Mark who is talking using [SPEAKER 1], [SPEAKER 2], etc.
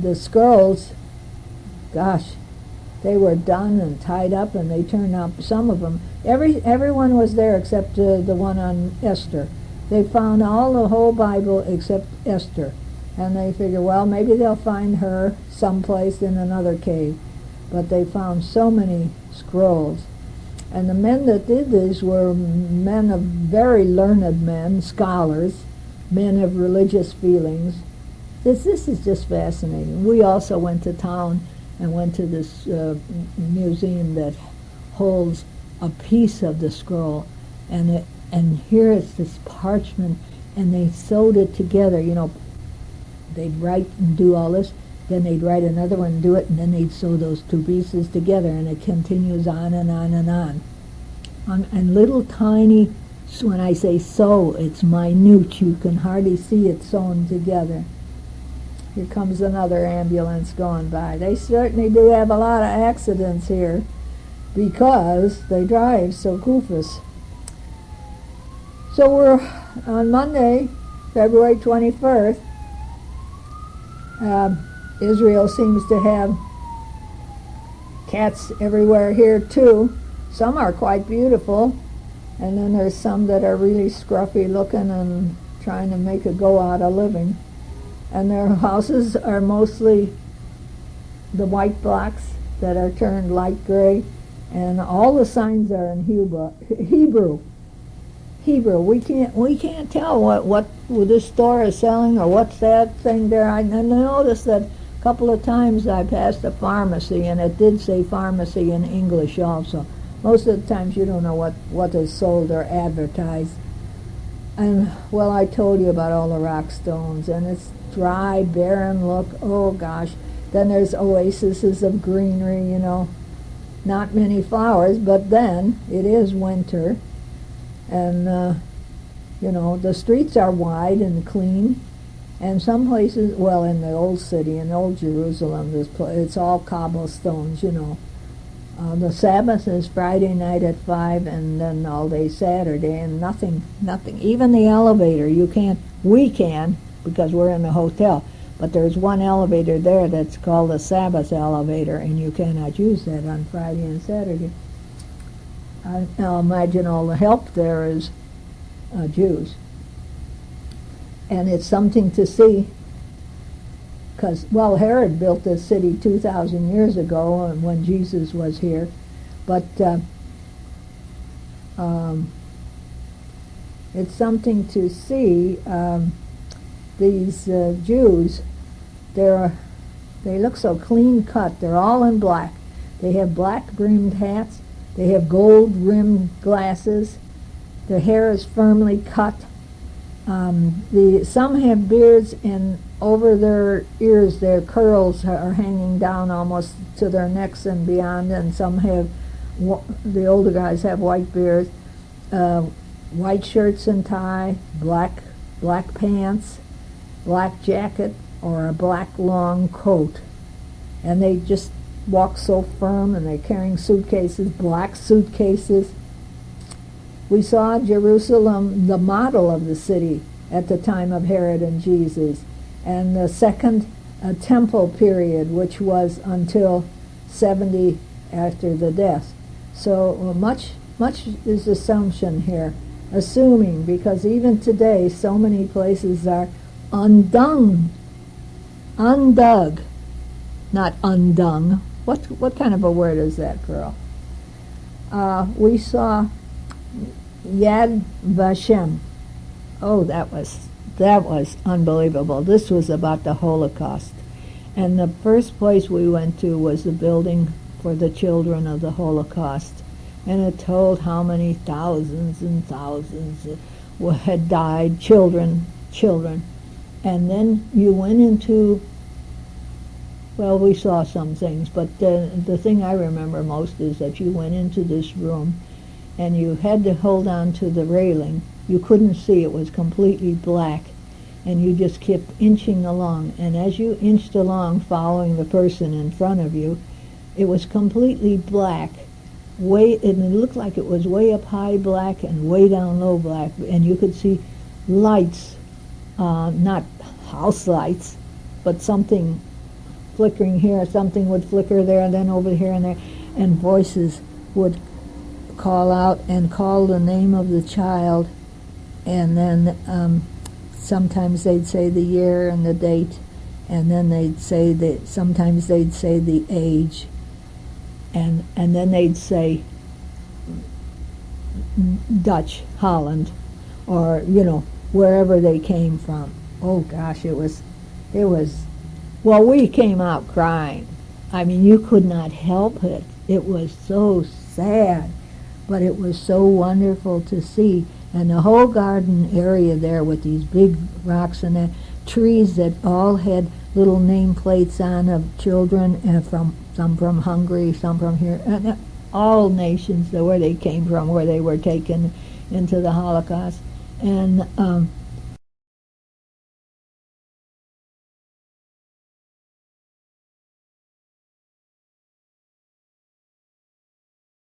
[SPEAKER 1] the scrolls, gosh, they were done and tied up, and they turned out, some of them, everyone was there except the one on Esther. They found the whole Bible except Esther. And they figure, well, maybe they'll find her someplace in another cave. But they found so many scrolls. And the men that did this were men of very learned men, scholars, men of religious feelings. This is just fascinating. We also went to town and went to this museum that holds a piece of the scroll. And here is this parchment, and they sewed it together. You know, they'd write and do all this, then they'd write another one and do it, and then they'd sew those two pieces together, and it continues on and on and on. And little tiny, when I say sew, it's minute. You can hardly see it sewn together. Here comes another ambulance going by. They certainly do have a lot of accidents here because they drive so goofus. So we're on Monday, February 21st. Israel seems to have cats everywhere here too. Some are quite beautiful, and then there's some that are really scruffy looking and trying to make a go out of living. And their houses are mostly the white blocks that are turned light gray, and all the signs are in Hebrew. We can't tell what this store is selling or what's that thing there. I noticed that a couple of times I passed a pharmacy, and it did say pharmacy in English also. Most of the times you don't know what is sold or advertised. And, well, I told you about all the rock stones, and it's dry, barren look. Oh, gosh. Then there's oases of greenery, you know. Not many flowers, but then it is winter. And, you know, the streets are wide and clean. And some places, well, in the old city, in old Jerusalem, it's all cobblestones, you know. The Sabbath is Friday night at 5, and then all day Saturday, and nothing. Even the elevator, we can, because we're in a hotel, but there's one elevator there that's called the Sabbath elevator, and you cannot use that on Friday and Saturday. Now imagine all the help there is Jews. And it's something to see, because, well, Herod built this city 2,000 years ago when Jesus was here, but it's something to see. These Jews, they look so clean cut. They're all in black. They have black brimmed hats. They have gold rimmed glasses. Their hair is firmly cut. Some have beards, and over their ears their curls are hanging down almost to their necks and beyond, and some have, the older guys have white beards, white shirts and tie, black pants, black jacket, or a black long coat. And they just walk so firm, and they're carrying suitcases, black suitcases. We saw Jerusalem, the model of the city at the time of Herod and Jesus, and the second temple period, which was until 70 after the death. So much is assumption here, assuming, because even today so many places are undug, not undung. What kind of a word is that, girl? We saw Yad Vashem. Oh, that was unbelievable. This was about the Holocaust. And the first place we went to was the building for the children of the Holocaust. And it told how many thousands and thousands had died, children. And then you went into, well, we saw some things, but the thing I remember most is that you went into this room and you had to hold on to the railing. You couldn't see, it was completely black, and you just kept inching along. And as you inched along, following the person in front of you, it was completely black. And it looked like it was way up high black and way down low black, and you could see lights, not house lights, but something flickering here, something would flicker there, and then over here and there, and voices would call out and call the name of the child, and then sometimes they'd say the year and the date, and then they'd say that sometimes they'd say the age, and then they'd say Dutch, Holland, or wherever they came from. Oh gosh, it was well, we came out crying. I mean, you could not help it. It was so sad, but it was so wonderful to see. And the whole garden area there with these big rocks and the trees that all had little nameplates on of children, and some from Hungary, some from here, and all nations where they came from, where they were taken into the Holocaust. And